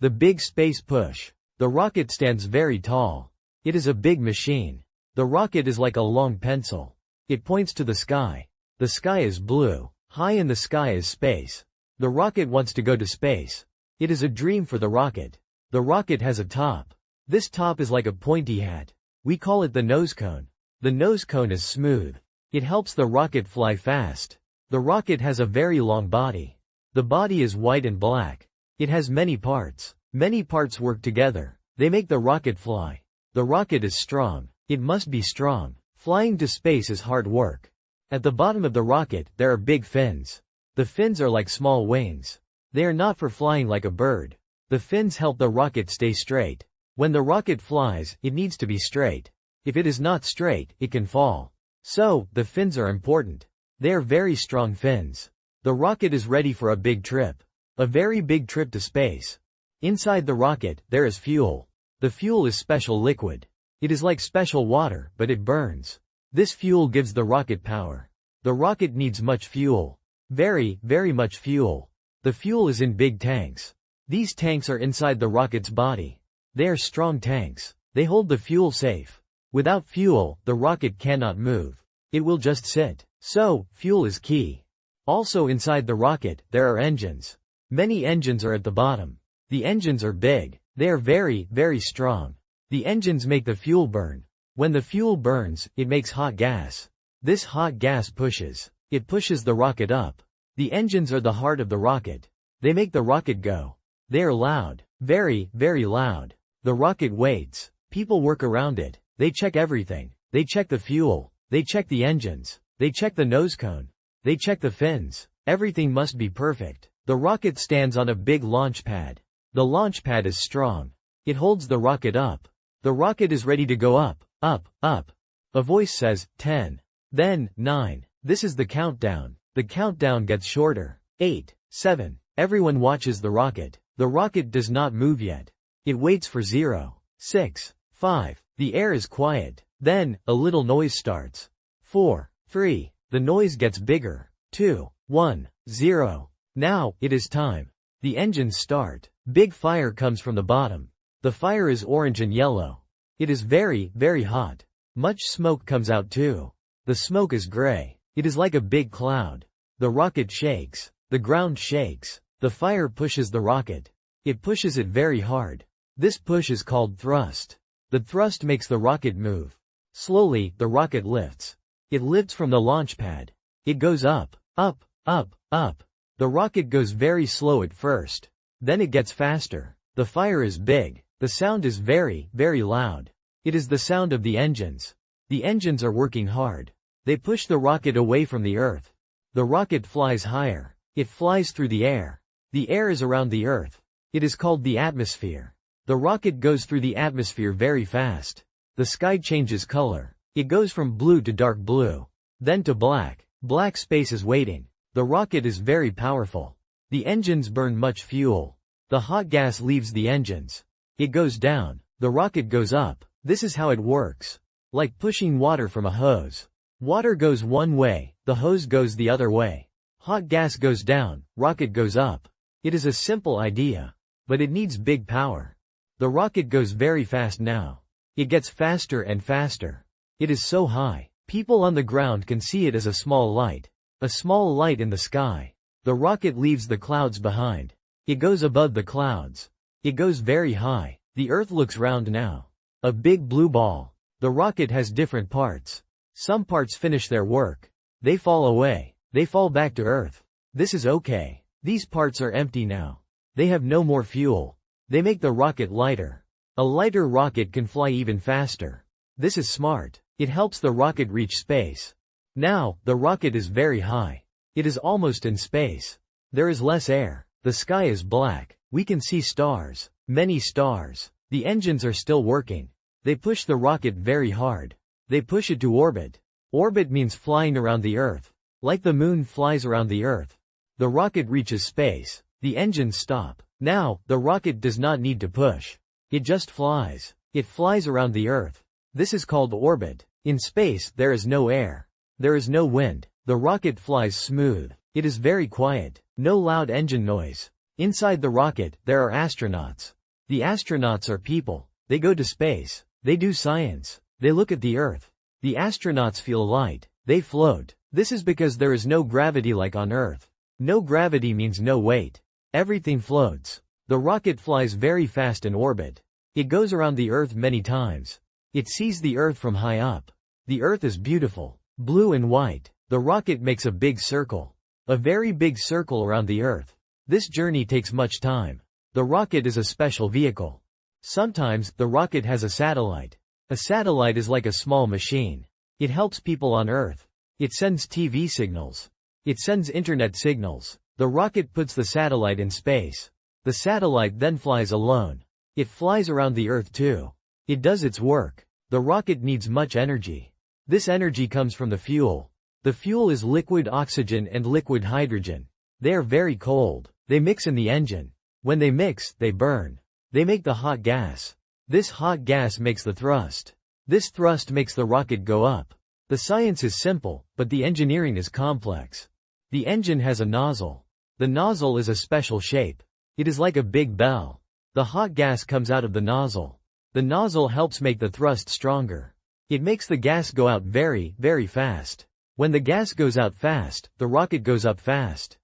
The big space push. The rocket stands very tall. It is a big machine. The rocket is like a long pencil. It points to the sky. The sky is blue. High in the sky is space. The rocket wants to go to space. It is a dream for the rocket. The rocket has a top. This top is like a pointy hat. We call it the nose cone. The nose cone is smooth. It helps the rocket fly fast. The rocket has a very long body. The body is white and black. It has many parts. Many parts work together. They make the rocket fly. The rocket is strong. It must be strong. Flying to space is hard work. At the bottom of the rocket, there are big fins. The fins are like small wings. They are not for flying like a bird. The fins help the rocket stay straight. When the rocket flies, it needs to be straight. If it is not straight, it can fall. So, the fins are important. They are very strong fins. The rocket is ready for a big trip. A very big trip to space. Inside the rocket, there is fuel. The fuel is special liquid. It is like special water, but it burns. This fuel gives the rocket power. The rocket needs much fuel. Very much fuel. The fuel is in big tanks. These tanks are inside the rocket's body. They are strong tanks. They hold the fuel safe. Without fuel, the rocket cannot move. It will just sit. So, fuel is key. Also inside the rocket, there are engines. Many engines are at the bottom. The engines are big. They are very strong. The engines make the fuel burn. When the fuel burns, it makes hot gas. This hot gas pushes. It pushes the rocket up. The engines are the heart of the rocket. They make the rocket go. They are loud. Very loud. The rocket waits. People work around it. They check everything. They check the fuel. They check the engines. They check the nose cone. They check the fins. Everything must be perfect. The rocket stands on a big launch pad. The launch pad is strong. It holds the rocket up. The rocket is ready to go up. A voice says, 10. Then, 9. This is the countdown. The countdown gets shorter. 8, 7. Everyone watches the rocket. The rocket does not move yet. It waits for 0. 6, 5. The air is quiet. Then, a little noise starts. 4, 3. The noise gets bigger. 2, 1, 0. Now, it is time. The engines start. Big fire comes from the bottom. The fire is orange and yellow. It is very hot. Much smoke comes out too. The smoke is gray. It is like a big cloud. The rocket shakes. The ground shakes. The fire pushes the rocket. It pushes it very hard. This push is called thrust. The thrust makes the rocket move. Slowly, the rocket lifts. It lifts from the launch pad. It goes up. The rocket goes very slow at first. Then it gets faster. The fire is big. The sound is very loud. It is the sound of the engines. The engines are working hard. They push the rocket away from the Earth. The rocket flies higher. It flies through the air. The air is around the Earth. It is called the atmosphere. The rocket goes through the atmosphere very fast. The sky changes color. It goes from blue to dark blue. Then to black. Black space is waiting. The rocket is very powerful. The engines burn much fuel. The hot gas leaves the engines. It goes down. The rocket goes up. This is how it works. Like pushing water from a hose. Water goes one way, the hose goes the other way. Hot gas goes down, rocket goes up. It is a simple idea. But it needs big power. The rocket goes very fast now. It gets faster and faster. It is so high. People on the ground can see it as a small light. A small light in the sky. The rocket leaves the clouds behind. It goes above the clouds. It goes very high. The Earth looks round now. A big blue ball. The rocket has different parts. Some parts finish their work. They fall away. They fall back to Earth. This is okay. These parts are empty now. They have no more fuel. They make the rocket lighter. A lighter rocket can fly even faster. This is smart. It helps the rocket reach space. Now, the rocket is very high. It is almost in space. There is less air. The sky is black. We can see stars. Many stars. The engines are still working. They push the rocket very hard. They push it to orbit. Orbit means flying around the Earth. Like the moon flies around the Earth. The rocket reaches space. The engines stop. Now, the rocket does not need to push. It just flies. It flies around the Earth. This is called orbit. In space, there is no air. There is no wind. The rocket flies smooth. It is very quiet. No loud engine noise. Inside the rocket, there are astronauts. The astronauts are people. They go to space. They do science. They look at the Earth. The astronauts feel light. They float. This is because there is no gravity like on Earth. No gravity means no weight. Everything floats. The rocket flies very fast in orbit. It goes around the Earth many times. It sees the Earth from high up. The Earth is beautiful, blue and white. The rocket makes a big circle. A very big circle around the Earth. This journey takes much time. The rocket is a special vehicle. Sometimes, the rocket has a satellite. A satellite is like a small machine. It helps people on Earth. It sends TV signals. It sends internet signals. The rocket puts the satellite in space. The satellite then flies alone. It flies around the Earth too. It does its work. The rocket needs much energy. This energy comes from the fuel. The fuel is liquid oxygen and liquid hydrogen. They are very cold. They mix in the engine. When they mix, they burn. They make the hot gas. This hot gas makes the thrust. This thrust makes the rocket go up. The science is simple, but the engineering is complex. The engine has a nozzle. The nozzle is a special shape. It is like a big bell. The hot gas comes out of the nozzle. The nozzle helps make the thrust stronger. It makes the gas go out very, very fast. When the gas goes out fast, the rocket goes up fast.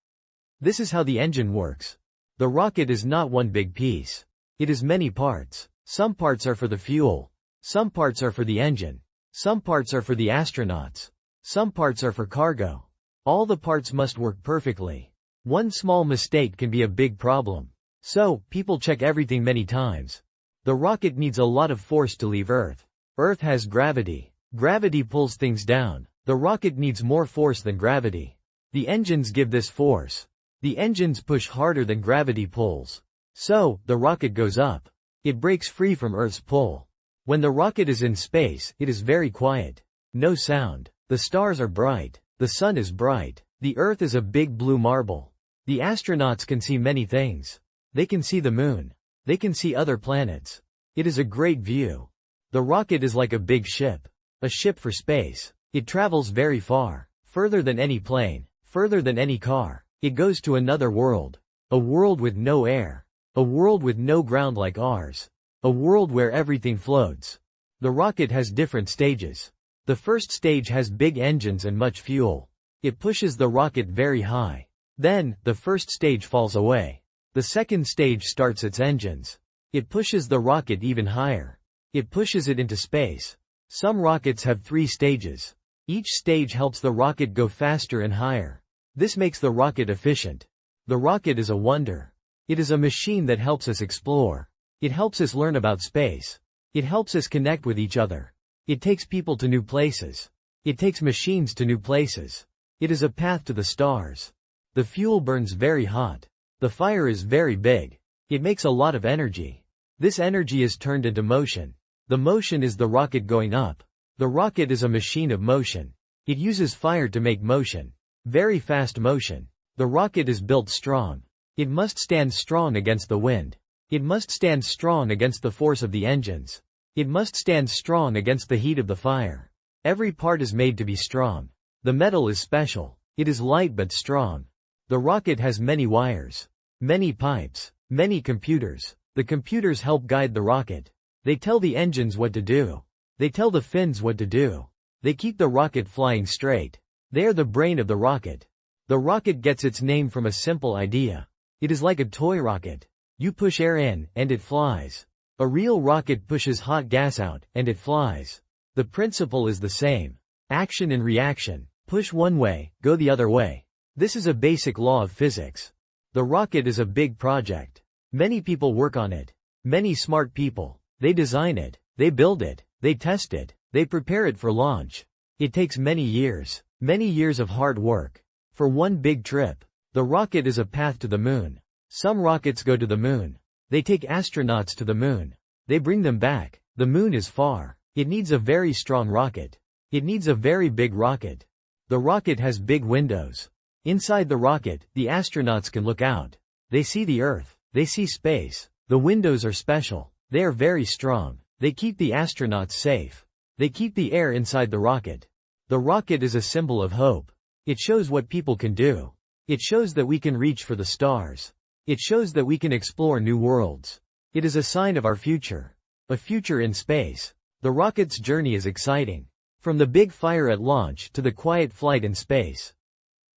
This is how the engine works. The rocket is not one big piece. It is many parts. Some parts are for the fuel. Some parts are for the engine. Some parts are for the astronauts. Some parts are for cargo. All the parts must work perfectly. One small mistake can be a big problem. So, people check everything many times. The rocket needs a lot of force to leave Earth. Earth has gravity. Gravity pulls things down. The rocket needs more force than gravity. The engines give this force. The engines push harder than gravity pulls. So, the rocket goes up. It breaks free from Earth's pull. When the rocket is in space, it is very quiet. No sound. The stars are bright. The sun is bright. The Earth is a big blue marble. The astronauts can see many things. They can see the moon. They can see other planets. It is a great view. The rocket is like a big ship. A ship for space. It travels very far. Further than any plane. Further than any car. It goes to another world. A world with no air. A world with no ground like ours. A world where everything floats. The rocket has different stages. The first stage has big engines and much fuel. It pushes the rocket very high. Then, the first stage falls away. The second stage starts its engines. It pushes the rocket even higher. It pushes it into space. Some rockets have 3 stages. Each stage helps the rocket go faster and higher. This makes the rocket efficient. The rocket is a wonder. It is a machine that helps us explore. It helps us learn about space. It helps us connect with each other. It takes people to new places. It takes machines to new places. It is a path to the stars. The fuel burns very hot. The fire is very big. It makes a lot of energy. This energy is turned into motion. The motion is the rocket going up. The rocket is a machine of motion. It uses fire to make motion. Very fast motion. The rocket is built strong. It must stand strong against the wind. It must stand strong against the force of the engines. It must stand strong against the heat of the fire. Every part is made to be strong. The metal is special. It is light but strong. The rocket has many wires. Many pipes. Many computers. The computers help guide the rocket. They tell the engines what to do. They tell the fins what to do. They keep the rocket flying straight. They are the brain of the rocket. The rocket gets its name from a simple idea. It is like a toy rocket. You push air in, and it flies. A real rocket pushes hot gas out, and it flies. The principle is the same. Action and reaction. Push one way, go the other way. This is a basic law of physics. The rocket is a big project. Many people work on it. Many smart people. They design it. They build it. They test it. They prepare it for launch. It takes many years of hard work. For one big trip. The rocket is a path to the moon. Some rockets go to the moon. They take astronauts to the moon. They bring them back. The moon is far. It needs a very strong rocket. It needs a very big rocket. The rocket has big windows. Inside the rocket, the astronauts can look out. They see the Earth. They see space. The windows are special. They are very strong. They keep the astronauts safe. They keep the air inside the rocket. The rocket is a symbol of hope. It shows what people can do. It shows that we can reach for the stars. It shows that we can explore new worlds. It is a sign of our future. A future in space. The rocket's journey is exciting. From the big fire at launch to the quiet flight in space.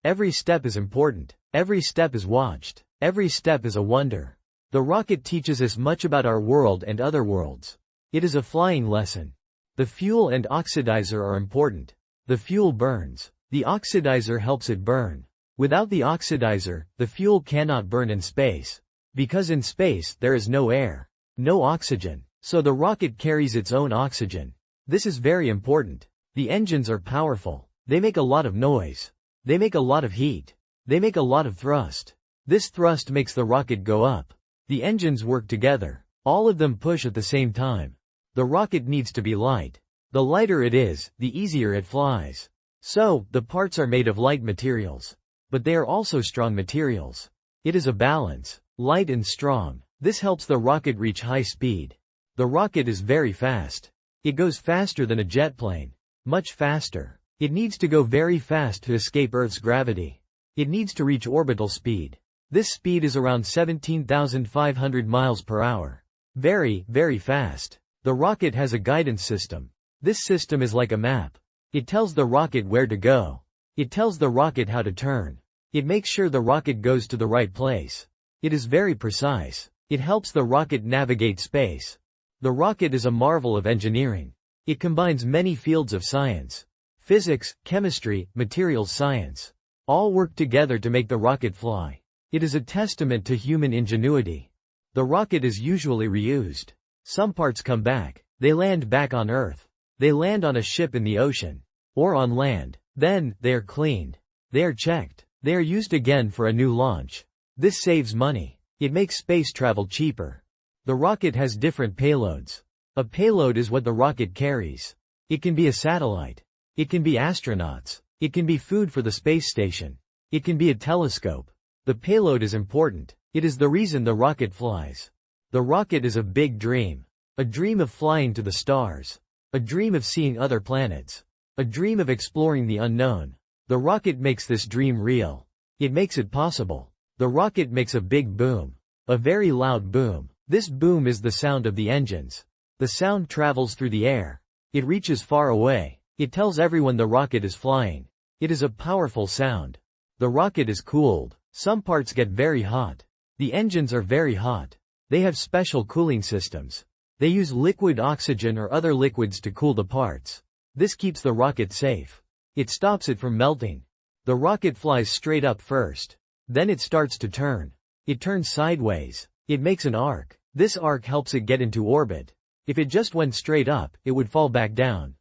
Every step is important. Every step is watched. Every step is a wonder. The rocket teaches us much about our world and other worlds. It is a flying lesson. The fuel and oxidizer are important. The fuel burns. The oxidizer helps it burn. Without the oxidizer, the fuel cannot burn in space. Because in space, there is no air. No oxygen. So the rocket carries its own oxygen. This is very important. The engines are powerful. They make a lot of noise. They make a lot of heat. They make a lot of thrust. This thrust makes the rocket go up. The engines work together. All of them push at the same time. The rocket needs to be light. The lighter it is, the easier it flies. So, the parts are made of light materials. But they are also strong materials. It is a balance. Light and strong. This helps the rocket reach high speed. The rocket is very fast. It goes faster than a jet plane. Much faster. It needs to go very fast to escape Earth's gravity. It needs to reach orbital speed. This speed is around 17,500 miles per hour. Very, very fast. The rocket has a guidance system. This system is like a map. It tells the rocket where to go. It tells the rocket how to turn. It makes sure the rocket goes to the right place. It is very precise. It helps the rocket navigate space. The rocket is a marvel of engineering. It combines many fields of science. Physics, chemistry, materials science. All work together to make the rocket fly. It is a testament to human ingenuity. The rocket is usually reused. Some parts come back. They land back on Earth. They land on a ship in the ocean. Or on land. Then, they are cleaned. They are checked. They are used again for a new launch. This saves money. It makes space travel cheaper. The rocket has different payloads. A payload is what the rocket carries. It can be a satellite. It can be astronauts. It can be food for the space station. It can be a telescope. The payload is important. It is the reason the rocket flies. The rocket is a big dream. A dream of flying to the stars. A dream of seeing other planets. A dream of exploring the unknown. The rocket makes this dream real. It makes it possible. The rocket makes a big boom. A very loud boom. This boom is the sound of the engines. The sound travels through the air. It reaches far away. It tells everyone the rocket is flying. It is a powerful sound. The rocket is cooled. Some parts get very hot. The engines are very hot. They have special cooling systems. They use liquid oxygen or other liquids to cool the parts. This keeps the rocket safe. It stops it from melting. The rocket flies straight up first. Then it starts to turn. It turns sideways. It makes an arc. This arc helps it get into orbit. If it just went straight up, it would fall back down.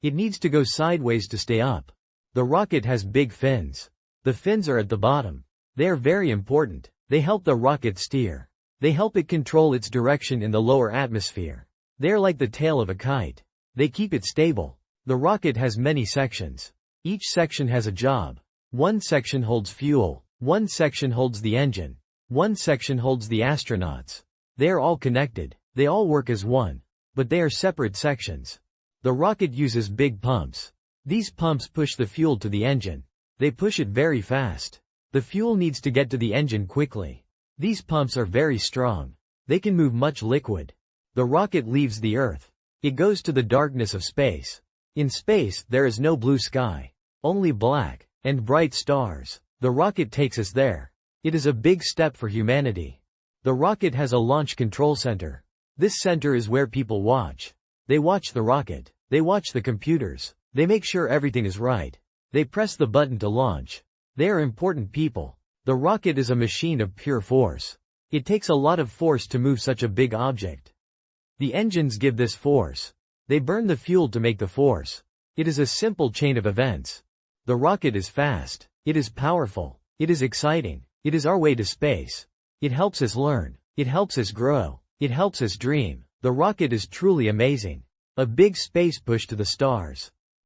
It needs to go sideways to stay up. The rocket has big fins. The fins are at the bottom. They are very important. They help the rocket steer. They help it control its direction in the lower atmosphere. They are like the tail of a kite. They keep it stable. The rocket has many sections. Each section has a job. One section holds fuel. One section holds the engine. One section holds the astronauts. They are all connected. They all work as one. But they are separate sections. The rocket uses big pumps. These pumps push the fuel to the engine. They push it very fast. The fuel needs to get to the engine quickly. These pumps are very strong. They can move much liquid. The rocket leaves the Earth. It goes to the darkness of space. In space, there is no blue sky. Only black and bright stars. The rocket takes us there. It is a big step for humanity. The rocket has a launch control center. This center is where people watch. They watch the rocket. They watch the computers. They make sure everything is right. They press the button to launch. They are important people. The rocket is a machine of pure force. It takes a lot of force to move such a big object. The engines give this force. They burn the fuel to make the force. It is a simple chain of events. The rocket is fast. It is powerful. It is exciting. It is our way to space. It helps us learn. It helps us grow. It helps us dream. The rocket is truly amazing. A big space push to the stars.